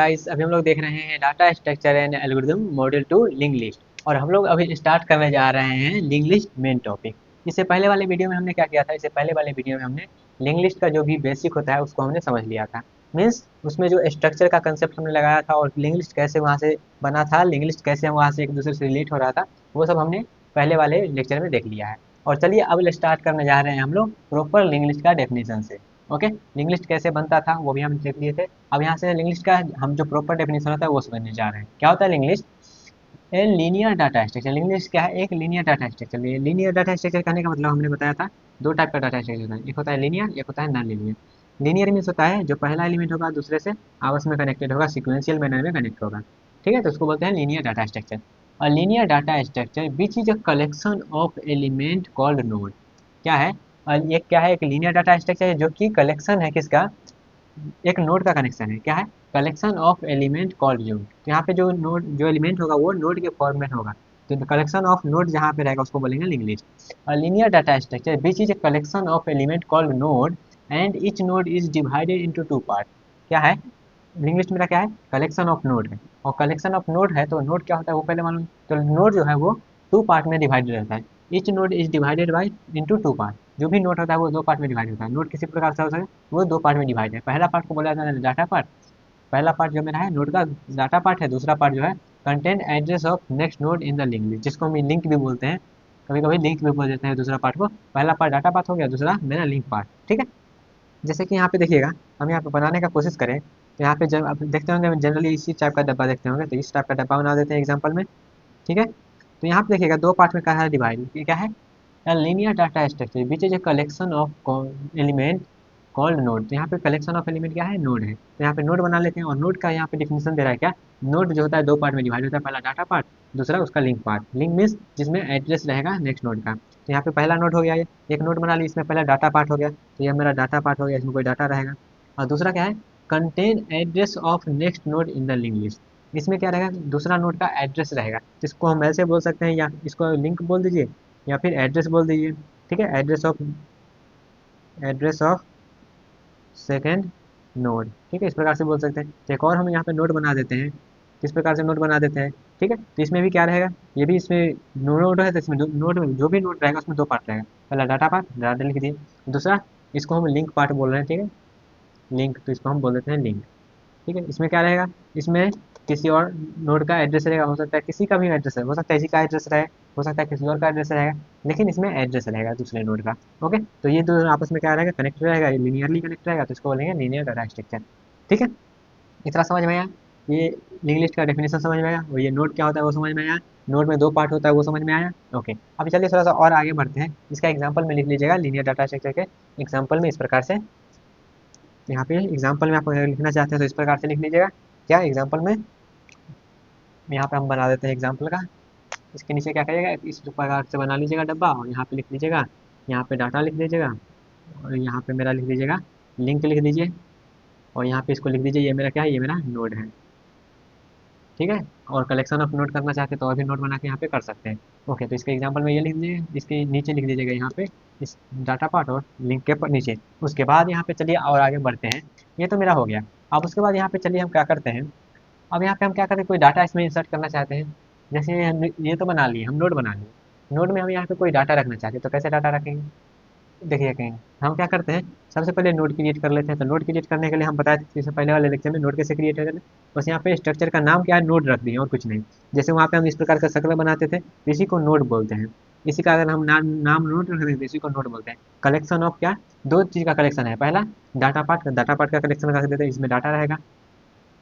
Guys, अभी हम लोग देख रहे हैं data structure and algorithm model two link list. और हम लोग अभी स्टार्ट करने जा रहे हैं लिंक लिस्ट मेन टॉपिक। इससे पहले वाले वीडियो में हमने क्या किया था? इससे पहले वाले वीडियो में हमने लिंक लिस्ट का जो भी बेसिक होता है उसको हमने समझ लिया था। मीन्स उसमें जो स्ट्रक्चर का कंसेप्ट हमने लगाया था और लिंक लिस्ट कैसे वहाँ से बना था, लिंक लिस्ट कैसे वहाँ से एक दूसरे से रिलेट हो रहा था, वो सब हमने पहले वाले लेक्चर में देख लिया है। और चलिए अब स्टार्ट करने जा रहे हैं हम लोग प्रॉपर लिंक लिस्ट का डेफिनेशन से। ओके, लिंक लिस्ट कैसे बनता था वो भी हम देख लिए थे। अब यहाँ से लिंक लिस्ट का हम जो प्रॉपर डेफिनेशन होता है वो समझने जा रहे हैं। क्या होता है link list? A linear data structure. Link list क्या है? एक linear data structure. Linear data structure कहने का मतलब हमने बताया था दो टाइप का डाटा स्ट्रक्चर होता है, एक होता है लीनियर, एक होता है नॉन लीनियर। लीनियर मीन्स होता है जो पहला एलिमेंट होगा दूसरे से आपस में कनेक्टेड होगा, सिक्वेंशियल मैनर में कनेक्ट होगा। ठीक है, तो उसको बोलते हैं लीनियर डाटा स्ट्रक्चर। और linear data structure which is a collection of element called node. क्या है? और एक क्या है? एक लीनियर डाटा स्ट्रक्चर है जो कि कलेक्शन है किसका? एक नोड का कनेक्शन है। क्या है? Collection of element called node. तो यहाँ पे जो नोड जो एलिमेंट होगा वो नोड के फॉर्म में होगा। तो कलेक्शन ऑफ नोड जहाँ पे रहेगा उसको बोलेंगे लिंक लिस्ट। और linear data structure which is a collection of element called node and each node is divided into two part. क्या है? लिंक लिस्ट मेरा क्या है? कलेक्शन ऑफ नोड है। और कलेक्शन ऑफ नोड है तो नोड क्या होता है वो पहले मालूम। तो नोड जो है वो टू पार्ट में डिवाइडेड रहता है। Each node is divided by into two part. जो भी नोड होता है वो दो पार्ट में डिवाइड होता है। नोड किसी प्रकार से हो सकता है, वो दो पार्ट में डिवाइड है। पहला पार्ट को बोला जाता है डाटा पार्ट। पहला पार्ट जो मेरा है नोड का डाटा पार्ट है। दूसरा पार्ट जो है content address of next node in the link list, जिसको हम लिंक भी बोलते हैं। कभी कभी लिंक भी बोल देते हैं दूसरा पार्ट को। पहला पार्ट डाटा पार्ट हो गया, दूसरा मेरा लिंक पार्ट। ठीक है, जैसे कि यहाँ पे देखिएगा, हम यहाँ पे बनाने का कोशिश करें तो यहाँ पे जब आप देखते होंगे जनरली इसी टाइप का डब्बा देखते होंगे, तो इस टाइप का डब्बा बना देते हैं एग्जाम्पल में। ठीक है, तो यहाँ पे देखिएगा दो पार्ट में क्या है डिवाइड। ये क्या है? A linear data structure which is a collection of element called node। तो यहाँ पे कलेक्शन ऑफ एलिमेंट क्या है? नोड है। तो यहाँ पे नोड बना लेते हैं। और नोड का यहाँ पे डिफिनेशन दे रहा है क्या? नोड जो होता है दो पार्ट में डिवाइड होता है, पहला डाटा पार्ट, दूसरा उसका लिंक पार्ट। लिंक मीन्स जिसमें एड्रेस रहेगा नेक्स्ट नोड का। तो यहाँ पे पहला नोड हो गया, ये एक नोड बना ली, इसमें पहला डाटा पार्ट हो गया, तो ये मेरा डाटा पार्ट हो गया, इसमें कोई डाटा रहेगा। और दूसरा क्या है? Contain address of next node in the link list. इसमें क्या रहेगा? दूसरा नोड का एड्रेस रहेगा, जिसको हम ऐसे बोल सकते हैं, या इसको लिंक बोल दीजिए या फिर एड्रेस बोल दीजिए। ठीक है, एड्रेस ऑफ सेकेंड नोड। ठीक है, इस प्रकार से बोल सकते हैं। तो एक और हम यहाँ पे नोड बना देते हैं। किस प्रकार से नोड बना देते हैं? ठीक है, तो इसमें भी क्या रहेगा? ये भी इसमें नोड है, तो इसमें नोड में जो भी नोड रहेगा उसमें दो पार्ट रहेगा। पहला डाटा पार्ट, डाटा लिख दिए। दूसरा इसको हम लिंक पार्ट बोल रहे हैं। ठीक है, लिंक, तो इसको हम बोल देते हैं लिंक। ठीक है, इसमें क्या रहेगा? इसमें किसी और नोड का एड्रेस रहेगा, हो सकता है किसी का भी एड्रेस है, हो सकता है इसी का एड्रेस रहे, हो सकता है किसी और का एड्रेस रहेगा, लेकिन इसमें एड्रेस रहेगा दूसरे नोड का। ओके, तो ये दो आपस में क्या रहेगा? कनेक्ट रहेगा, लीनियरली कनेक्ट रहेगा, तो इसको बोलेंगे लीनियर डाटा स्ट्रक्चर। ठीक है, इतना समझ में आया? ये लिंक लिस्ट का डेफिनेशन समझ में आया, और ये नोड क्या होता है वो समझ में आया, नोड में दो पार्ट होता है वो समझ में आया। ओके, अब चलिए थोड़ा सा और आगे बढ़ते हैं। इसका एग्जाम्पल में लिख लीजिएगा लीनियर डाटा स्ट्रक्चर के एग्जाम्पल में इस प्रकार से। यहाँ पे एग्जाम्पल में आप अगर लिखना चाहते हैं तो इस प्रकार से लिख लीजिएगा। क्या एग्जाम्पल में? यहाँ पे हम बना देते हैं एग्जाम्पल का। इसके नीचे क्या करिएगा? इस प्रकार से बना लीजिएगा डब्बा, और यहाँ पे लिख लीजिएगा, यहाँ पे डाटा लिख दीजिएगा, और यहाँ पे मेरा लिख दीजिएगा लिंक लिख दीजिए, और यहाँ पे इसको लिख दीजिए ये मेरा क्या है? ये मेरा नोड है। ठीक है, और कलेक्शन ऑफ नोड करना चाहते हैं तो और भी नोड बना के यहाँ पे कर सकते हैं। ओके, तो इसके एग्जाम्पल में ये लिख दीजिए, इसके नीचे लिख दीजिएगा यहाँ पे इस डाटा पार्ट और लिंक के नीचे। उसके बाद यहाँ पे चलिए और आगे बढ़ते हैं। ये तो मेरा हो गया। अब उसके बाद यहाँ पे चलिए हम क्या करते हैं। अब यहाँ पे हम क्या करते हैं, कोई डाटा इसमें इंसर्ट करना चाहते हैं। जैसे हम ये तो बना लिए, हम नोड बना लिए। नोड में हम यहाँ पे कोई डाटा रखना चाहते हैं, तो कैसे डाटा रखेंगे? देखिए कहीं हम क्या करते हैं, सबसे पहले नोड क्रिएट कर लेते हैं। तो नोड क्रिएट करने के लिए हम बताए थे जैसे पहले वाले लेक्चर में नोड कैसे क्रिएट करें। बस यहाँ पे स्ट्रक्चर का नाम क्या है? नोड रख दिए और कुछ नहीं। जैसे वहाँ पे हम इस प्रकार का शक्ल बनाते थे, इसी को नोड बोलते हैं। इसी का अगर हम नाम नोड रख दें तो इसी को नोड बोलते हैं। कलेक्शन ऑफ क्या? दो चीज़ का कलेक्शन है। पहला डाटा पार्ट का कलेक्शन रख देते हैं, इसमें डाटा रहेगा,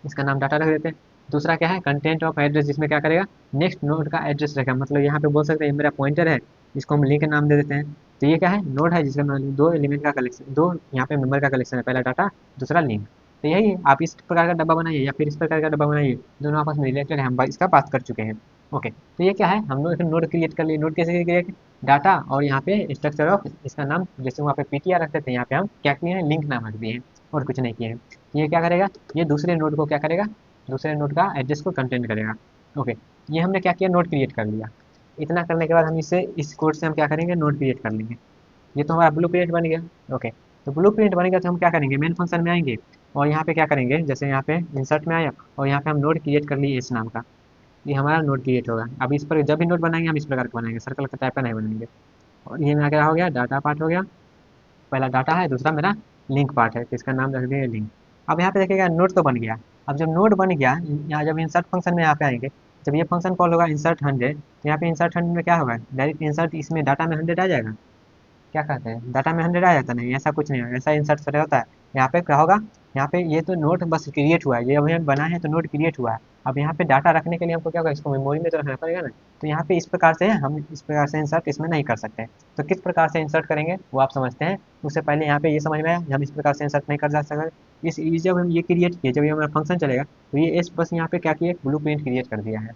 इसका नाम डाटा रख देते हैं। दूसरा क्या है? कंटेंट ऑफ एड्रेस, जिसमें क्या करेगा? नेक्स्ट नोड का एड्रेस रहेगा। मतलब यहाँ पे बोल सकते हैं ये मेरा पॉइंटर है, इसको हम लिंक नाम दे देते हैं। तो ये क्या है? नोड है जिसका दो एलिमेंट का कलेक्शन, दो यहाँ पे मेंबर का कलेक्शन है, पहला डाटा, दूसरा लिंक। तो यही है, आप इस प्रकार का डब्बा बनाइए या फिर इस प्रकार का डब्बा बनाइए, दोनों आपस में रिलेटेड है, हम इसका बात कर चुके हैं। ओके, तो ये क्या है? हम लोग एक नोड क्रिएट कर लिए। नोड कैसे क्रिएट? डाटा और यहाँ पे स्ट्रक्चर ऑफ, इसका नाम जैसे वहाँ पे पीटीआर रखते थे, यहाँ पे हम क्या किए हैं? लिंक नाम रख दिए हैं, और कुछ नहीं किए हैं। ये क्या करेगा? ये दूसरे नोड को क्या करेगा? दूसरे नोड का एड्रेस को कंटेंट करेगा। ओके, ये हमने क्या किया? नोड क्रिएट कर लिया। इतना करने के बाद हम इसे इस कोड से हम क्या करेंगे? नोड क्रिएट कर लेंगे। ये तो हमारा ब्लू प्रिंट बन गया। ओके, तो ब्लू प्रिंट बन गया तो हम क्या करेंगे? मेन फंक्शन में आएंगे। और यहाँ पे क्या करेंगे, जैसे यहाँ पे इंसर्ट में आया और यहाँ पे हम नोड क्रिएट कर लिए इस नाम का, ये हमारा नोड क्रिएट होगा। अब इस पर जब भी नोड बनाएंगे हम इस प्रकार का बनाएंगे, सर्कल का टाइप का नहीं बनाएंगे। और ये मेरा क्या हो गया, डाटा पार्ट हो गया। पहला डाटा है, दूसरा मेरा लिंक पार्ट है, तो इसका नाम रख देंगे लिंक। अब यहाँ पे देखिएगा नोड तो बन गया। अब जब नोड बन गया, यहाँ जब इंसर्ट फंक्शन में यहाँ पे आएंगे, जब ये फंक्शन कॉल होगा इंसर्ट 100, तो यहाँ पे इंसर्ट 100 में क्या होगा, डायरेक्ट इंसर्ट इसमें डाटा में 100 आ जाएगा। क्या कहते हैं, डाटा में 100 आ जाता नहीं, ऐसा कुछ नहीं है, ऐसा इंसर्ट थोड़ा होता है। यहाँ पे क्या होगा, यहाँ पे ये तो नोट बस क्रिएट हुआ है, ये अभी हम बना है तो नोट क्रिएट हुआ है। अब यहाँ पे डाटा रखने के लिए हमको क्या होगा, इसको मेमोरी में तो रखना पड़ेगा ना। तो यहाँ पे इस प्रकार से हम इस प्रकार से इंसर्ट इसमें नहीं कर सकते। तो किस प्रकार से इंसर्ट करेंगे वो आप समझते हैं। उससे पहले यहाँ पे ये समझ में आया हम इस प्रकार से इंसर्ट नहीं कर जा सकते। जब हम ये क्रिएट किए, जब ये हमारा फंक्शन चलेगा, तो ये इस बस यहाँ पे क्या किया, ब्लू प्रिंट क्रिएट कर दिया है।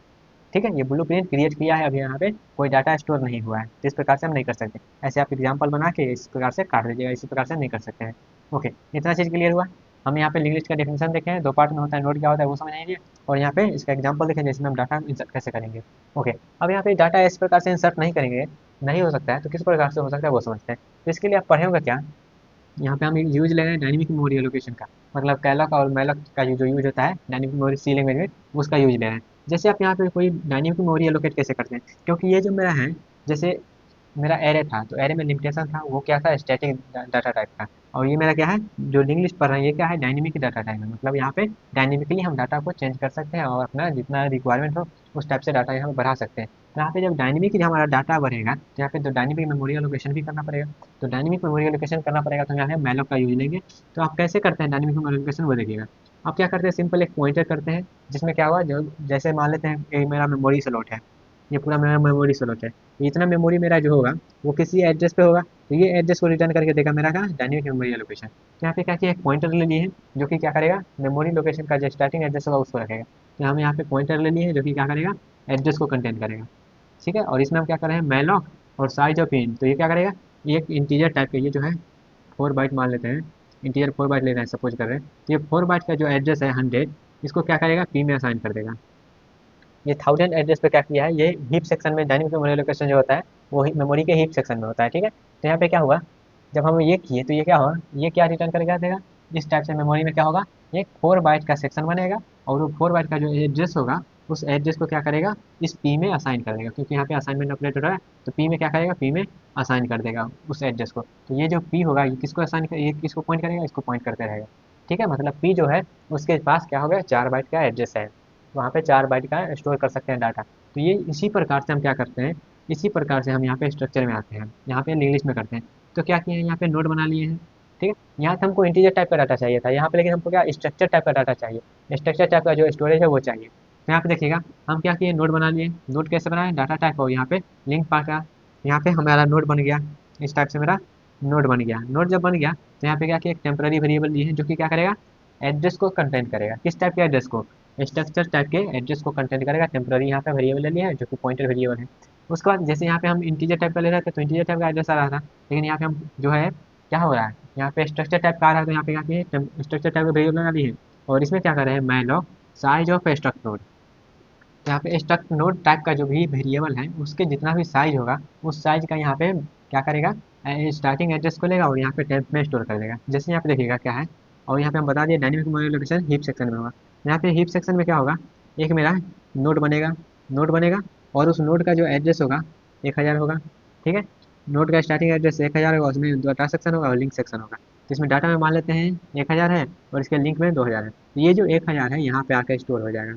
ठीक है, ये ब्लू प्रिंट क्रिएट किया है, अभी यहाँ पे कोई डाटा स्टोर नहीं हुआ है, तो इस प्रकार से हम नहीं कर सकते। ऐसे आप एग्जाम्पल बना के इस प्रकार से काट दीजिएगा, इसी प्रकार से नहीं कर सकते हैं। ओके, इतना चीज़ क्लियर हुआ। हम यहाँ पे लिंक लिस्ट का डेफिनेशन देखें, दो पार्ट में होता है, नोड क्या होता है वो समझ लीजिए, और यहाँ पे इसका एग्जाम्पल देखें जिसमें हम डाटा इंसर्ट कैसे करेंगे। ओके, अब यहाँ पे डाटा इस प्रकार से इंसर्ट नहीं करेंगे, नहीं हो सकता है, तो किस प्रकार से हो सकता है वो समझते हैं। तो इसके लिए आप पढ़े होंगे क्या, यहाँ पे हम यूज ले रहे हैं डायनेमिक मेमोरी एलोकेशन का, मतलब कैलॉक और मैलॉक का जो यूज होता है डायनेमिक मेमोरी सी लैंग्वेज में, उसका यूज ले रहे हैं। जैसे आप यहाँ पे कोई डायनेमिक मेमोरी एलोकेट कैसे करते हैं, क्योंकि ये जो मेरा है, जैसे मेरा एरे था, तो एरे में लिमिटेशन था, वो क्या था, स्टैटिक डाटा टाइप का। और ये मेरा क्या है, जो लिंक लिस्ट पढ़ रहे हैं, ये क्या है, डायनेमिक डाटा टाइप है, मतलब यहाँ पे डायनेमिकली हम डाटा को चेंज कर सकते हैं और अपना जितना रिक्वायरमेंट हो उस टाइप से डाटा यहाँ पे बढ़ा सकते हैं। तो यहाँ पे जब डायनेमिक हमारा डाटा बढ़ेगा, तो यहाँ पे तो डायनेमिक मेमोरी एलोकेशन भी करना पड़ेगा। तो डायनेमिक मेमोरी एलोकेशन करना पड़ेगा, तो यहाँ है मैलॉक का यूज लेंगे। तो आप कैसे करते हैं डायनेमिक मेमोरी एलोकेशन वो देखिएगा। आप क्या करते हैं, सिंपल एक पॉइंटर करते हैं, जिसमें क्या हुआ, जो जैसे मान लेते हैं ये मेरा मेमोरी स्लॉट है, ये पूरा मेरा मेमोरी स्लॉट है, तो इतना मेमोरी मेरा जो होगा वो किसी एड्रेस पे होगा, तो ये एड्रेस को रिटर्न करके देगा मेरा क्या, डायनेमिक मेमोरी एलोकेशन। तो यहाँ पे क्या किया, एक पॉइंटर ले लिए हैं, जो कि क्या करेगा, मेमोरी लोकेशन का जो स्टार्टिंग एड्रेस होगा उसको रखेगा। तो हम यहाँ पे पॉइंटर ले लिए हैं, जो कि क्या करेगा, एड्रेस को कंटेन करेगा। ठीक है, और इसमें हम क्या कर रहे हैं, मैलॉक और साइज ऑफ इन, तो ये क्या करेगा, ये एक इंटीजर टाइप का, ये जो है 4 बाइट मान लेते हैं, इंटीजर 4 बाइट ले रहे हैं, सपोज कर रहे हैं, तो ये 4 बाइट का जो एड्रेस है 100, इसको क्या करेगा, पी में असाइन कर देगा। ये 1000 एड्रेस पे क्या किया है, ये हीप सेक्शन में डायनेमिक मेमोरी लोकेशन जो होता है वो मेमोरी के हीप सेक्शन में होता है। ठीक है, तो यहाँ पे क्या हुआ, जब हम ये किए तो ये क्या हुआ, ये क्या रिटर्न करके देगा, इस टाइप से मेमोरी में क्या होगा, एक 4 बाइट का सेक्शन बनेगा, और वो 4 बाइट का जो एड्रेस होगा उस एड्रेस को क्या करेगा, इस पी में असाइन कर देगा, क्योंकि यहाँ पे असाइनमेंट ऑपरेटर हो रहा है, तो पी में क्या करेगा, पी में असाइन कर देगा उस एड्रेस को। तो ये जो पी होगा ये किसको असाइन कर, ये किसको पॉइंट करेगा, इसको पॉइंट करते रहेगा। ठीक है, मतलब पी जो है उसके पास क्या हो गया, 4 बाइट का एड्रेस है, वहाँ पे 4 बाइट का स्टोर कर सकते हैं डाटा। तो ये इसी प्रकार से हम क्या करते हैं, इसी प्रकार से हम यहाँ पे स्ट्रक्चर में आते हैं, यहाँ पे इंग्लिश में करते हैं। तो क्या किए हैं, यहाँ पे नोड बना लिए हैं। ठीक है, यहाँ पे हमको इंटीजर टाइप का डाटा चाहिए था, यहाँ पे लेकिन हमको क्या, स्ट्रक्चर टाइप का डाटा चाहिए, स्ट्रक्चर टाइप का जो स्टोरेज है वो चाहिए। तो यहाँ पे देखिएगा हम क्या किए, नोड बना लिए। नोड कैसे बनाए, डाटा टाइप हो यहाँ पे लिंक पार्ट का, यहाँ पे हमारा नोड बन गया, इस टाइप से मेरा नोड बन गया। नोड जब बन गया तो यहाँ पे क्या किया, एक टेम्पररी वेरिएबल लिए हैं, जो कि क्या करेगा, एड्रेस को कंटेन करेगा। किस टाइप के एड्रेस को, स्ट्रक्चर टाइप के एड्रेस को कंटेंट करेगा। टेम्पररी यहाँ पे वेरिएबल ले लिया है, जो कि पॉइंटर वेरिएबल है। उसके बाद जैसे यहाँ पे हम इंटीजर टाइप का ले रहे थे, तो इंटीजर टाइप का एड्रेस आ रहा था, लेकिन यहाँ पे हम जो है क्या हो रहा है, यहाँ पे स्ट्रक्चर टाइप का आ रहा है, तो यहाँ पे क्या किए, स्ट्रक्चर टाइप का वेरिएबल बना लिए हैं, और इसमें क्या कर रहे हैं, malloc size of struct node. यहाँ पे स्ट्रक्ट नोड टाइप का जो भी वेरिएबल है उसके जितना भी साइज होगा उस साइज का यहाँ पे क्या करेगा, स्टार्टिंग एड्रेस को लेगा और यहाँ पे टेम्प में स्टोर कर देगा। जैसे यहाँ पे देखिएगा क्या है, और यहाँ पे हम बता दिए dynamic memory location heap section में होगा। यहाँ पे हीप सेक्शन में क्या होगा, एक मेरा नोड बनेगा, नोड बनेगा, और उस नोड का जो एड्रेस होगा 1000 होगा। ठीक है, नोड का स्टार्टिंग एड्रेस 1000 होगा, उसमें डाटा सेक्शन होगा और लिंक सेक्शन होगा। तो इसमें डाटा में मान लेते हैं 1000 है, और इसके लिंक में 2000 है, तो ये जो 1000 है यहाँ पे आकर स्टोर हो जाएगा।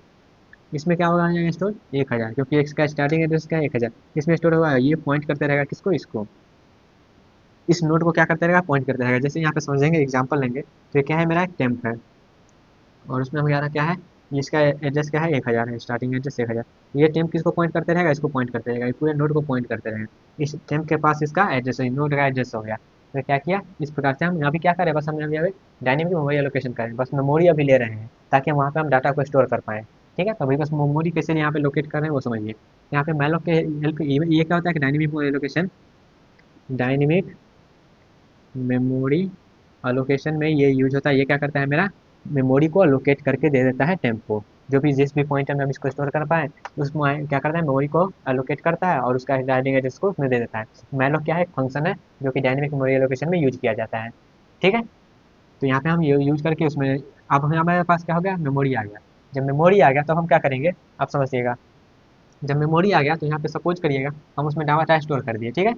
इसमें क्या होगा, यहाँ स्टोर 1000, क्योंकि इसका स्टार्टिंग एड्रेस क्या है 1000, इसमें स्टोर होगा, ये पॉइंट करते रहेगा किसको, इसको, इस नोड को क्या करते रहेगा, पॉइंट करते रहेगा। जैसे यहाँ पे समझेंगे, एग्जांपल लेंगे, तो ये क्या है, मेरा एक टेम्प है, और उसमें हमारा क्या है, इसका एड्रेस क्या है, 1000 है, स्टार्टिंग एड्रेस 1000। ये टेम्प किसको पॉइंट करते रहेगा, इसको पॉइंट करते रहेगा, ये पूरे नोड को पॉइंट करते रहेगा। इस टेम्प के पास इसका एड्रेस है, नोड का एड्रेस हो गया। तो क्या किया, इस प्रकार से हम अभी क्या करें, बस हम अभी डायनेमिक मेमोरी एलोकेशन करें, बस मेमोरी अभी ले रहे हैं, ताकि वहाँ पे हम डाटा को स्टोर कर पाएँ। ठीक है, तो अभी बस मेमोरी कैसे यहाँ पे लोकेट कर रहे हैं वो समझिए। यहाँ पे मैलॉक के हेल्प, ये क्या होता है कि dynamic memory allocation, dynamic memory allocation में ये यूज होता है। ये क्या करता है, मेरा मेमोरी को अलोकेट करके दे देता है टेम्प को, जो भी जिस भी पॉइंटर में हम इसको स्टोर कर पाए उसमें क्या करता है, मेमोरी को अलोकेट करता है और उसका डायनेमिक एड्रेस को उसमें दे देता है। मैलॉक क्या है, एक फंक्शन है जो कि डायनेमिक मेमोरी एलोकेशन में यूज किया जाता है। ठीक है, तो यहाँ पे हम ये यूज करके उसमें अब हमारे पास क्या हो गया, मेमोरी आ गया। जब मेमोरी आ गया तो हम क्या करेंगे, आप समझिएगा। जब मेमोरी आ गया तो यहाँ पे सपोज करिएगा हम उसमें डाटा स्टोर कर दिए, ठीक है।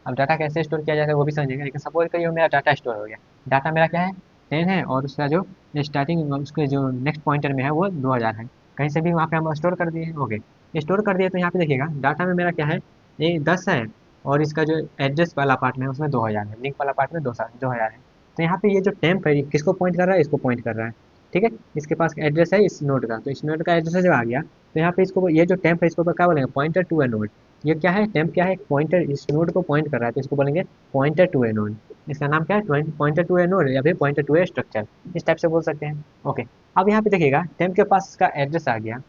अब डाटा कैसे स्टोर किया जाता है वो भी समझिएगा, लेकिन सपोज करिए मेरा डाटा स्टोर हो गया। डाटा मेरा क्या है, 10 है, और उसका जो स्टार्टिंग उसके जो नेक्स्ट पॉइंटर में है वो 2000 है। कहीं से भी वहाँ पे हम स्टोर कर दिए, ओके। स्टोर कर दिए तो यहाँ पे देखिएगा डाटा में मेरा क्या है, ये 10 है, और इसका जो एड्रेस वाला पार्ट में है उसमें 2000 है, लिंक वाला पार्ट में 2000 है। तो यहाँ पे ये जो टेम्प है ये किसको पॉइंट कर रहा है, इसको पॉइंट कर रहा है, ठीक है। इसके पास एड्रेस है इस नोड का, तो इस नोड का एड्रेस जब आ गया तो यहाँ पे इसको, ये जो टेम्प है इसको क्या बोलेंगे, पॉइंटर टू ए नोड। ये क्या है, टेम्प क्या है, एक पॉइंटर इस नोड को पॉइंट कर रहा है, तो इसको बोलेंगे पॉइंटर टू ए नोड। इसका नाम क्या है, पॉइंटर टू ए नोड या फिर पॉइंटर टू ए स्ट्रक्चर, इस टाइप से बोल सकते हैं, ओके। अब यहाँ पे देखिएगा टेम्प के पास इसका एड्रेस आ गया,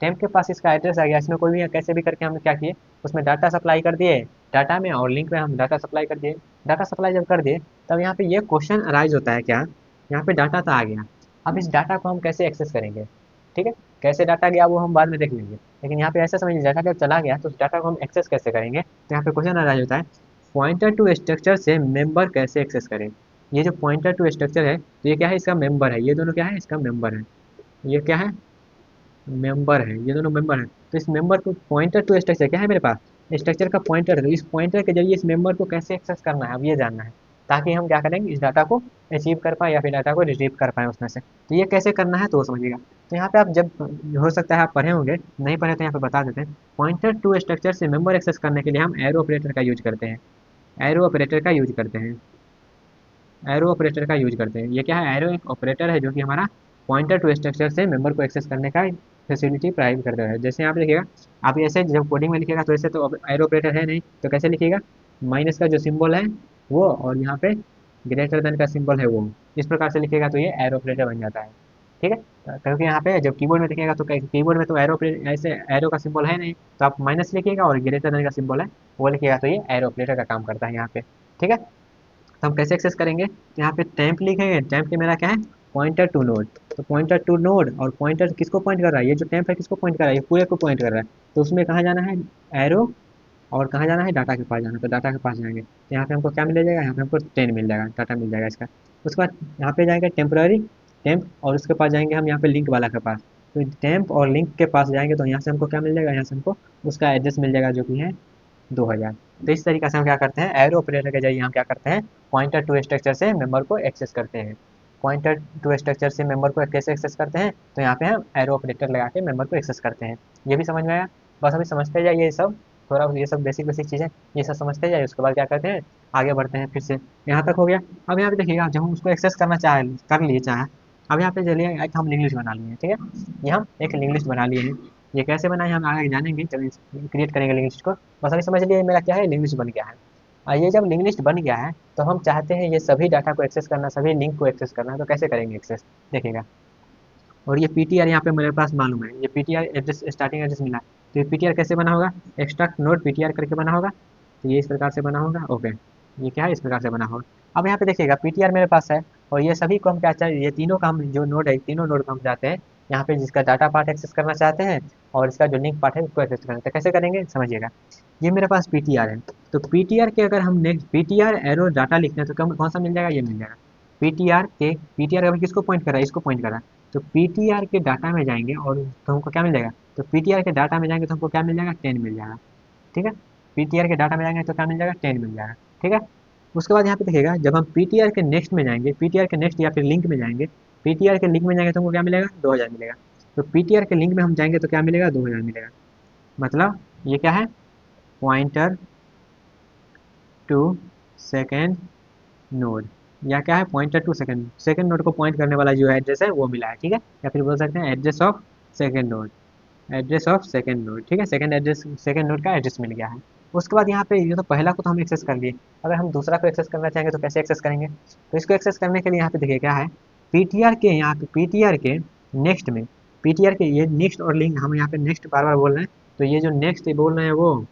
टेम्प के पास इसका एड्रेस आ गया, इसमें कोई भी कैसे भी करके हमने क्या किए, उसमें डाटा सप्लाई कर दिए, डाटा में और लिंक में हम डाटा सप्लाई कर दिए। डाटा सप्लाई जब कर दिए तब यहाँ पे ये क्वेश्चन अराइज होता है क्या, यहाँ पे डाटा तो आ गया, अब इस डाटा को हम कैसे एक्सेस करेंगे, ठीक है। कैसे डाटा गया वो हम बाद में देख लेंगे, लेकिन यहाँ पे ऐसा समझिए डाटा जब चला गया तो उस डाटा को हम एक्सेस कैसे करेंगे, तो यहाँ पे क्वेश्चन अराइज होता है, पॉइंटर टू स्ट्रक्चर से मेंबर कैसे एक्सेस करें। ये जो पॉइंटर टू स्ट्रक्चर है तो ये क्या है, इसका मेंबर है, ये दोनों क्या है, इसका मेंबर है, ये क्या है, मेंबर है, ये दोनों मेंबर हैं। तो इस मेंबर को पॉइंटर टू स्ट्रक्चर क्या है मेरे पास, स्ट्रक्चर का पॉइंटर है, तो इस पॉइंटर के जरिए इस मेंबर को कैसे एक्सेस करना है अब ये जानना है, ताकि हम क्या करेंगे इस डाटा को अचीव कर पाए या फिर डाटा को रिट्रीव कर पाए उसमें से। तो ये कैसे करना है तो वो समझिएगा। तो यहाँ पे आप जब, हो सकता है आप पढ़े होंगे, नहीं पढ़े तो यहाँ पे बता देते हैं। पॉइंटर टू स्ट्रक्चर से मेंबर एक्सेस करने के लिए हम एरो ऑपरेटर का यूज करते हैं, एरो ऑपरेटर का यूज करते हैं, एरो ऑपरेटर का यूज करते हैं। ये क्या है, एरो एक ऑपरेटर है जो कि हमारा पॉइंटर टू स्ट्रक्चर से मेंबर को एक्सेस करने का फैसिलिटी प्रोवाइड करता है। जैसे यहाँ पे देखिएगा, आप ऐसे जब कोडिंग में लिखिएगा तो ऐसे तो एरो ऑपरेटर है नहीं, तो कैसे लिखिएगा, माइनस का जो सिंबल है वो, और यहाँ पे ग्रेटर देन का सिंबल है वो, इस प्रकार से लिखिएगा तो ये एरो ऑपरेटर बन जाता है, ठीक है। क्योंकि यहाँ पे जब कीबोर्ड में लिखिएगा तो कीबोर्ड में तो एरो ऐसे एरो का सिंबल है नहीं, तो आप माइनस लिखिएगा और ग्रेटर देन का सिंबल है वो लिखिएगा, तो ये एरो ऑपरेटर का काम करता है यहाँ पे, ठीक है। तो हम कैसे एक्सेस करेंगे, तो यहाँ पे टेम्प लिखेंगे, टेम्प के मेरा क्या है, पॉइंटर टू नोड। तो पॉइंटर टू नोड, और पॉइंटर किसको पॉइंट कर रहा है, ये जो टेम्प है किसको पॉइंट कर रहा है, ये पूरे को पॉइंट कर रहा है। तो उसमें कहाँ जाना है, एरो, और कहाँ जाना है, डाटा के पास जाना है, तो डाटा के पास जाएंगे तो यहाँ पे हमको क्या मिल जाएगा, यहाँ पे हमको 10 मिल जाएगा, डाटा मिल जाएगा इसका। उसके बाद यहाँ पे जाएंगे टेम्पररी टेम्प, और उसके पास जाएंगे हम यहाँ पे लिंक वाला के पास। तो टेम्प और लिंक के पास जाएंगे तो यहाँ से हमको क्या मिल जाएगा, यहाँ से हमको उसका एड्रेस मिल जाएगा जो कि है 2000। तो इस तरीके से हम क्या करते हैं, एरो ऑपरेटर के जरिए हम क्या करते हैं, पॉइंटर टू स्ट्रक्चर से मेंबर को एक्सेस करते हैं। पॉइंटर टू स्ट्रक्चर से मेंबर को कैसे एक्सेस करते हैं, तो यहाँ पे हम एरो ऑपरेटर लगा के मेंबर को एक्सेस करते हैं। ये भी समझ में आया, बस अभी समझते जाइए ये सब, थोड़ा ये सब बेसिक बेसिक चीज़ें ये सब समझते जाइए, उसके बाद क्या करते हैं, आगे बढ़ते हैं फिर से। यहाँ तक हो गया। अब यहाँ पे देखिएगा जब हम उसको एक्सेस करना चाहे, कर लिए चाहे, अब यहाँ पे चलिए एक हम लिंक लिस्ट बना लिए हैं, ठीक है। ये हम एक लिंक लिस्ट बना लिए हैं, ये कैसे बनाए हम आगे जानेंगे जब क्रिएट करेंगे लिंक लिस्ट को। बस अभी समझ लिए मेरा क्या है, लिंक लिस्ट बन गया है। ये जब लिंक लिस्ट बन गया है तो हम चाहते हैं ये सभी डाटा को एक्सेस करना, सभी लिंक को एक्सेस करना है, तो कैसे करेंगे एक्सेस, देखिएगा। और ये पीटीआर यहाँ पे मेरे पास मालूम है, ये पीटीआर एड्रेस स्टार्टिंग एड्रेस मिला है, तो ये पीटीआर कैसे बना होगा, एक्सट्रैक्ट नोड पीटीआर करके बना होगा, तो ये इस प्रकार से बना होगा, ओके। ये क्या है, इस प्रकार से बना होगा। अब यहाँ पे देखिएगा पीटीआर मेरे पास है, और ये सभी को हम क्या चाहिए, ये तीनों का हम जो नोड है, तीनों नोड को हम चाहते हैं यहाँ पे जिसका डाटा पार्ट एक्सेस करना चाहते हैं, और इसका जो लिंक पार्ट है उसको एक्सेस करना, तो कैसे करेंगे समझिएगा। ये मेरे पास पीटीआर है, तो पीटीआर के अगर हम नेक्स्ट पीटीआर एरो डाटा लिखते हैं तो कौन सा मिल जाएगा, ये मिल जाएगा। पीटीआर अभी किसको पॉइंट कर रहा है, इसको पॉइंट कर रहा है, तो पीटीआर के डाटा में जाएंगे और तो हमको क्या मिल जाएगा, तो पीटीआर के डाटा में जाएंगे तो हमको क्या मिल जाएगा, 10 मिल जाएगा, ठीक है। पीटीआर के डाटा में जाएंगे तो क्या मिल जाएगा, 10 मिल जाएगा, ठीक है। उसके बाद यहाँ पे देखिएगा जब हम पीटीआर के नेक्स्ट में जाएंगे, पीटीआर के नेक्स्ट या फिर लिंक में जाएंगे, पीटीआर के लिंक में जाएंगे तो हमको क्या मिलेगा, 2000 मिलेगा। तो पीटीआर के लिंक में हम जाएंगे तो क्या मिलेगा, 2000 मिलेगा। मतलब ये क्या है, पॉइंटर टू सेकेंड नोड, या क्या है, pointer to second second node को पॉइंट करने वाला जो एड्रेस है वो मिला है, ठीक है। या फिर बोल सकते हैं address of second node, address of second node, ठीक है। सेकेंड एड्रेस, सेकेंड नोड का एड्रेस मिल गया है। उसके बाद यहाँ पे ये तो पहला को तो हम एक्सेस कर लिए, अगर हम दूसरा को एक्सेस करना चाहेंगे तो कैसे एक्सेस करेंगे, तो इसको एक्सेस करने के लिए यहाँ पे देखिए क्या है, पीटीआर के यहाँ पे पीटीआर के नेक्स्ट में, पीटीआर के ये नेक्स्ट और लिंक, हम यहाँ पे नेक्स्ट बार बार बोल रहे हैं, तो ये जो नेक्स्ट बोल रहे हैं वो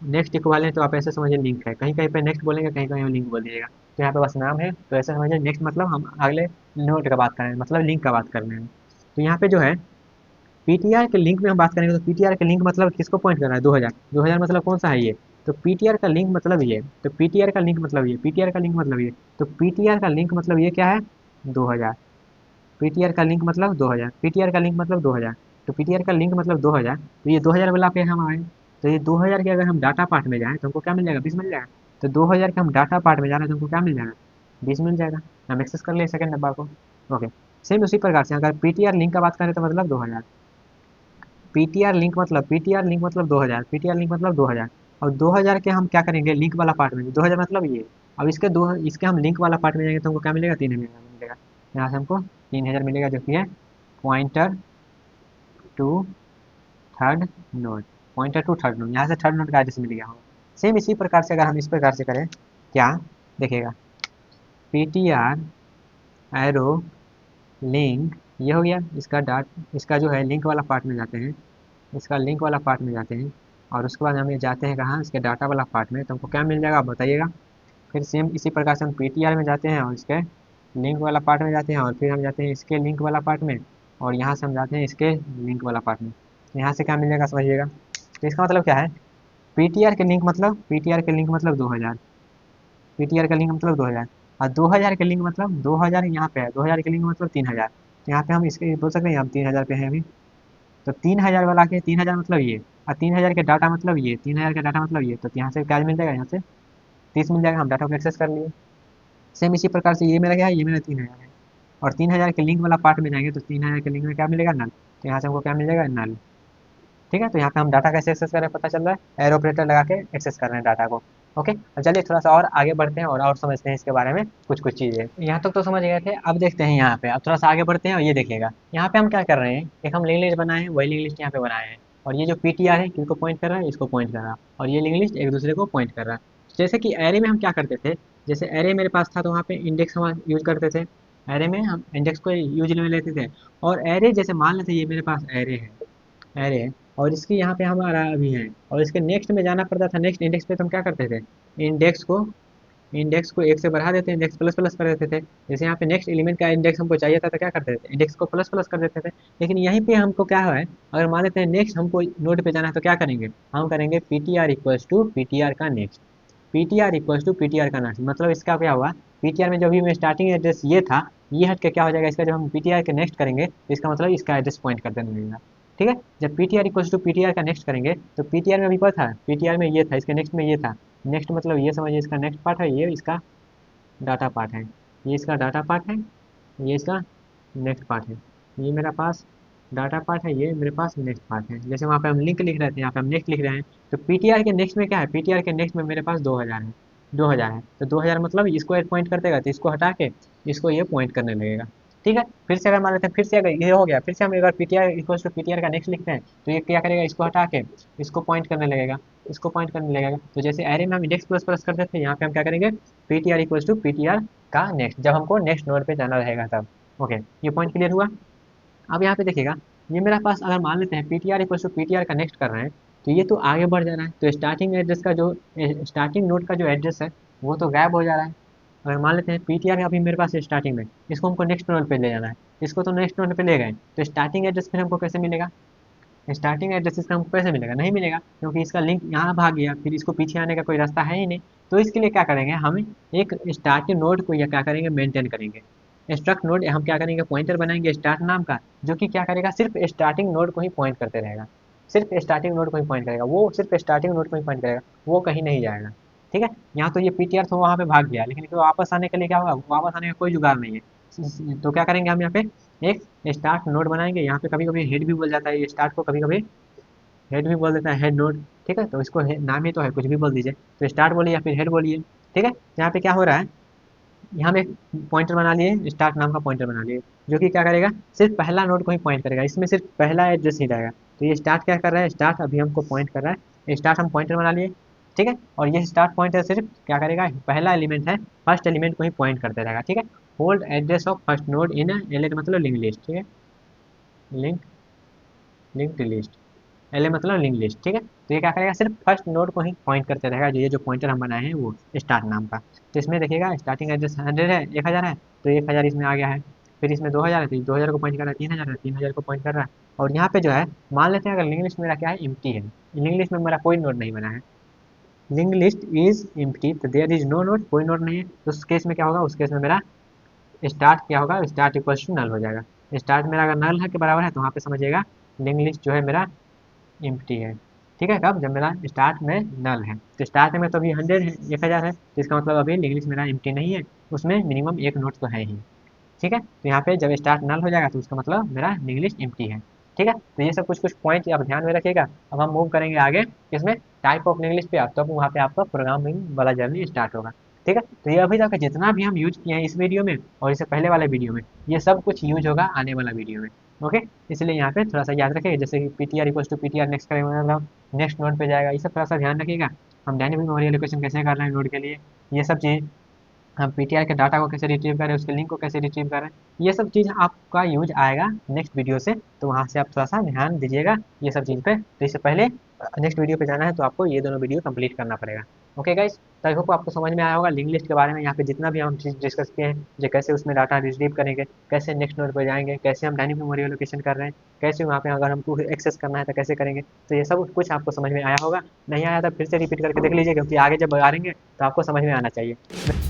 नेक्स्ट इक्वालेंट, तो आप ऐसे समझिए लिंक है, कहीं कहीं पे नेक्स्ट बोलेंगे, कहीं कहीं लिंक बोल दीजिएगा, तो यहाँ पे बस नाम है, तो ऐसे समझिए नेक्स्ट मतलब हम अगले नोड का बात कर रहे हैं, मतलब लिंक का बात कर रहे हैं। तो यहाँ पे जो है पीटीआर के लिंक में हम बात करेंगे, तो पीटीआर के लिंक मतलब किसको पॉइंट कर रहा है, 2000, 2000 मतलब कौन सा है ये, तो पीटीआर का लिंक मतलब ये, तो पीटीआर का लिंक मतलब ये, पीटीआर का लिंक मतलब ये, तो पीटीआर का लिंक मतलब ये क्या है, 2000, पीटीआर का लिंक मतलब 2000, पीटीआर का लिंक मतलब 2000, तो पीटीआर का लिंक मतलब 2000, तो ये 2000 वाला पे हम आए, तो ये 2000 के अगर हम डाटा पार्ट में जाएँ तो हमको क्या मिल जाएगा, 20 मिल जाएगा। तो 2000 के हम डाटा पार्ट में जा रहे हैं तो हमको क्या मिल जाएगा, 20 मिल जाएगा। हम एक्सेस कर ले सेकंड डब्बा को। ओके, सेम उसी प्रकार से अगर पीटीआर लिंक का बात करें तो मतलब 2000, पीटीआर लिंक मतलब 2000, पीटीआर लिंक मतलब 2000, और 2000 के हम क्या करेंगे लिंक वाला पार्ट में, 2000 मतलब ये। अब इसके हम लिंक वाला पार्ट में जाएंगे तो हमको क्या मिलेगा, 3000 मिलेगा। यहाँ से हमको 3000 मिलेगा, जो कि है pointer to third node, pointer to third node, यहाँ से थर्ड नोड का एड्रेस मिल गया होगा। सेम इसी प्रकार से अगर हम इस प्रकार से करें, क्या देखिएगा, पीटीआर एरो लिंक, ये हो गया इसका इसका जो है लिंक वाला पार्ट में जाते हैं, इसका लिंक वाला पार्ट में जाते हैं, और उसके बाद हम ये जाते हैं कहाँ, इसके डाटा वाला पार्ट में, तो हमको क्या मिल जाएगा आप बताइएगा। फिर सेम इसी प्रकार से हम पीटीआर में जाते हैं और इसके लिंक वाला पार्ट में जाते हैं, और फिर हम जाते हैं इसके लिंक वाला पार्ट में, और यहाँ से हम जाते हैं इसके लिंक वाला पार्ट में। यहाँ से क्या मिल जाएगा समझिएगा। तो इसका मतलब क्या है, पीटीआर के लिंक मतलब 2000, पीटीआर का लिंक मतलब 2000, और 2000 के लिंक मतलब 2000 यहाँ पे है, 2000 के लिंक मतलब 3000, तो यहाँ पे हम इसके बोल सकते हैं हम 3000 पे हैं अभी। तो 3000 वाला के 3000 मतलब ये, और 3000 के डाटा मतलब ये, 3000 के डाटा मतलब ये, तो यहाँ से क्या मिल जाएगा, यहाँ से 30 मिल जाएगा, हम डाटा को एक्सेस कर लिए। सेम इसी प्रकार से ये मेरा क्या है, ये मेरा 3000 है, और 3000 के लिंक वाला पार्ट में जाएंगे तो 3000 के लिंक में क्या मिलेगा, नल, तो यहाँ से हमको क्या मिल जाएगा, नल। ठीक है, तो यहाँ पे हम डाटा कैसे एक्सेस कर रहे हैं पता चल रहा है, एरो ऑपरेटर लगा के एक्सेस कर रहे हैं डाटा को। ओके, अब चलिए थोड़ा सा और आगे बढ़ते हैं और समझते हैं इसके बारे में कुछ कुछ चीज़ें। यहाँ तक तो समझ गए थे, अब देखते हैं यहाँ पे, अब थोड़ा सा आगे बढ़ते हैं और ये देखिएगा यहाँ पे हम क्या कर रहे हैं, एक हम लिंक लिस्ट बनाए हैं, वही लिंक लिस्ट यहाँ पे बनाए हैं, और ये जो पीटीआर है किसको पॉइंट कर रहा है, इसको पॉइंट कर रहा है, और ये लिंक लिस्ट एक दूसरे को पॉइंट कर रहा है। जैसे कि एरे में हम क्या करते थे, जैसे एरे मेरे पास था तो वहाँ पे इंडेक्स हम यूज करते थे, एरे में हम इंडेक्स को यूज में लेते थे, और एरे जैसे मान लेते ये मेरे पास एरे है, और इसकी यहाँ पे हमारा अभी है, और इसके नेक्स्ट में जाना पड़ता था, नेक्स्ट इंडेक्स पे तो हम क्या करते थे, इंडेक्स को इंडेक्स को एक से बढ़ा देते, इंडेक्स प्लस प्लस कर देते थे। जैसे यहाँ पे नेक्स्ट एलिमेंट का इंडेक्स हमको चाहिए था तो क्या करते थे, इंडेक्स को प्लस प्लस कर देते थे। लेकिन यहीं पे हमको क्या है, अगर मान लेते हैं नेक्स्ट हमको नोड पे जाना है तो क्या करेंगे, हम करेंगे P T R equals to P T R का next, P T R equals to P T R का नेक्स्ट, मतलब इसका क्या हुआ, पी टी आर में जो भी स्टार्टिंग एड्रेस ये था, ये हट के क्या हो जाएगा, इसका जब हम पी टी आर के नेक्स्ट करेंगे तो इसका मतलब इसका एड्रेस पॉइंट कर देने लगेगा। ठीक है, जब P T R equals to P T R का नेक्स्ट करेंगे तो पी टी आर में अभी क्या था, पी टी आर में ये था, इसके नेक्स्ट में ये था, नेक्स्ट मतलब ये समझिए इसका नेक्स्ट पार्ट है, ये इसका डाटा पार्ट है, ये इसका डाटा पार्ट है, ये इसका नेक्स्ट पार्ट है, ये मेरा पास डाटा पार्ट है, ये मेरे पास नेक्स्ट पार्ट है। जैसे वहाँ पे हम लिंक लिख रहे थे, यहाँ पे हम नेक्स्ट लिख रहे हैं, तो पीटीआर के नेक्स्ट में क्या है, पीटीआर के नेक्स्ट में मेरे पास 2000 है, 2000 है, तो 2000 मतलब इसको एक पॉइंट कर देगा, तो इसको हटा के इसको ये पॉइंट करने लगेगा। ठीक है, फिर से अगर मान लेते हैं, फिर से अगर ये हो गया, फिर से हम अगर पीटीआर इक्वल्स टू पीटीआर का नेक्स्ट लिखते हैं तो ये क्या करेगा, इसको हटा के इसको पॉइंट करने लगेगा, इसको पॉइंट करने लगेगा। तो जैसे एरे में हम इंडेक्स प्लस प्लस करते थे, यहाँ पे हम क्या करेंगे, पीटीआर इक्वल्स टू पीटीआर का नेक्स्ट, जब हमको नेक्स्ट नोड पे जाना रहेगा तब। ओके, ये पॉइंट क्लियर हुआ। अब यहाँ पे देखिएगा, ये मेरा पास अगर मान लेते हैं P T R equal to P T R connect कर रहे हैं, तो ये तो आगे बढ़ जा रहा है, तो स्टार्टिंग एड्रेस का जो स्टार्टिंग नोड का जो एड्रेस है वो तो गायब हो जा रहा है। अगर मान लेते हैं पी टी आर अभी मेरे पास है स्टार्टिंग में, इसको हमको नेक्स्ट नोड पे ले जाना है, इसको तो नेक्स्ट नोड पे ले गए, तो स्टार्टिंग एड्रेस फिर हमको कैसे मिलेगा, स्टार्टिंग एड्रेस इसका हमको कैसे मिलेगा, नहीं मिलेगा, क्योंकि इसका लिंक यहाँ भाग गया, फिर इसको पीछे आने का कोई रास्ता है ही नहीं। तो इसके लिए क्या करेंगे, हम एक स्टार्टिंग नोड को या क्या करेंगे, मेंटेन करेंगे, स्ट्रक्ट नोड हम क्या करेंगे, पॉइंटर बनाएंगे स्टार्ट नाम का, जो कि क्या करेगा, सिर्फ स्टार्टिंग नोड को ही पॉइंट करते रहेगा, सिर्फ स्टार्टिंग नोड को ही पॉइंट करेगा, वो सिर्फ स्टार्टिंग नोड को ही पॉइंट करेगा, वो कहीं नहीं जाएगा। ठीक है, यहाँ तो ये पीटीआर तो वहाँ पे भाग गया, लेकिन इसको वापस आने के लिए क्या होगा, वापस आने का कोई जुगाड़ नहीं है। तो क्या करेंगे हम यहाँ पे एक स्टार्ट नोड बनाएंगे, यहाँ पे कभी कभी हेड भी बोल जाता है, ये स्टार्ट को कभी कभी हेड भी बोल देता है, हेड नोड। ठीक है, तो इसको नाम ही तो है, कुछ भी बोल दीजिए, तो स्टार्ट बोलिए या फिर हेड बोलिए। ठीक है, यहाँ पे क्या हो रहा है, यहाँ हम एक पॉइंटर बना लिए, स्टार्ट नाम का पॉइंटर बना लिए, जो कि क्या करेगा, सिर्फ पहला नोड को ही पॉइंट करेगा, इसमें सिर्फ पहला एड्रेस ही रहेगा। तो ये स्टार्ट क्या कर रहा है, स्टार्ट अभी हमको पॉइंट कर रहा है, स्टार्ट हम पॉइंटर बना लिए। ठीक है, और ये स्टार्ट पॉइंटर सिर्फ क्या करेगा, पहला एलिमेंट है, फर्स्ट एलिमेंट को ही पॉइंट करते रहेगा। ठीक है, hold address of first node in L मतलब लिंक लिस्ट। ठीक है, link link list, L A मतलब लिंक लिस्ट। ठीक है, तो ये क्या करेगा, सिर्फ फर्स्ट नोड को ही पॉइंट करते रहेगा, जो ये जो पॉइंटर हम बनाए हैं वो स्टार्ट नाम का। तो इसमें देखिएगा स्टार्टिंग एड्रेस 100 है, 1000 है, तो 1000 इसमें आ गया है, फिर इसमें 2000 है, तो 2000 को पॉइंट कर रहा है, 3000 है, 3000 को पॉइंट कर रहा है। और यहाँ पे जो है, मान लेते हैं अगर लिंक लिस्ट मेरा क्या है, एम्प्टी है, लिंक लिस्ट में मेरा कोई नोड नहीं बना है, लिंक लिस्ट इज एम्प्टी, तो देयर इज नो नोड, कोई नोड नहीं है, तो उस केस में क्या होगा, उस केस में मेरा स्टार्ट क्या होगा, स्टार्ट इक्वल्स टू नल हो जाएगा। स्टार्ट मेरा अगर नल है के बराबर है तो वहाँ पे समझिएगा लिंक लिस्ट जो है मेरा एम्प्टी है। ठीक है, कब, जब मेरा स्टार्ट में नल है। तो स्टार्ट में तो अभी 100 है, 1000 है, तो इसका मतलब अभी लिंक लिस्ट मेरा एम्प्टी नहीं है, उसमें मिनिमम एक नोट तो है ही। ठीक है, तो यहाँ पे जब स्टार्ट नल हो जाएगा तो उसका मतलब मेरा लिंक लिस्ट एम्प्टी है। ठीक है, तो ये सब कुछ कुछ पॉइंट आप ध्यान में रखिएगा। अब हम मूव करेंगे आगे इसमें टाइप ऑफ लिंक लिस्ट पे, तब तो वहाँ पे आपका प्रोग्रामिंग वाला जर्नी स्टार्ट होगा। ठीक है, तो ये अभी तक जितना भी हम यूज किए हैं इस वीडियो में और इससे पहले वाले वीडियो में, ये सब कुछ यूज होगा आने वाला वीडियो में। ओके, इसलिए यहाँ पे थोड़ा सा याद रखिएगा, जैसे कि PTR equal to PTR next करेंगे मतलब नेक्स्ट नोड पे जाएगा, ये सब थोड़ा सा ध्यान रखिएगा। हम डायनेमिक मेमोरी एलोकेशन कैसे कर रहे हैं नोड के लिए, ये सब चीज़, हम पीटीआर के डाटा को कैसे रिट्रीव करें, उसके लिंक को कैसे रिट्रीव करें, ये सब चीज़ आपका यूज आएगा नेक्स्ट वीडियो से, तो वहाँ से आप थोड़ा सा ध्यान दीजिएगा ये सब चीज़ पे। तो इससे पहले नेक्स्ट वीडियो पे जाना है तो आपको ये दोनों वीडियो कंप्लीट करना पड़ेगा। ओके गाइस, तो आई होप आपको समझ में आया होगा लिंक लिस्ट के बारे में। यहाँ पे जितना भी हम चीज़ डिस्कस किए हैं, जो कैसे उसमें डाटा रिट्रीव करेंगे, कैसे नेक्स्ट नोड पर जाएंगे, कैसे हम डायनेमिक मेमोरी एलोकेशन कर रहे हैं, कैसे वहाँ पे अगर हमको एक्सेस करना है तो कैसे करेंगे, तो ये सब कुछ आपको समझ में आया होगा। नहीं आया तो फिर से रिपीट करके देख लीजिए, क्योंकि आगे जब आएंगे तो आपको समझ में आना चाहिए।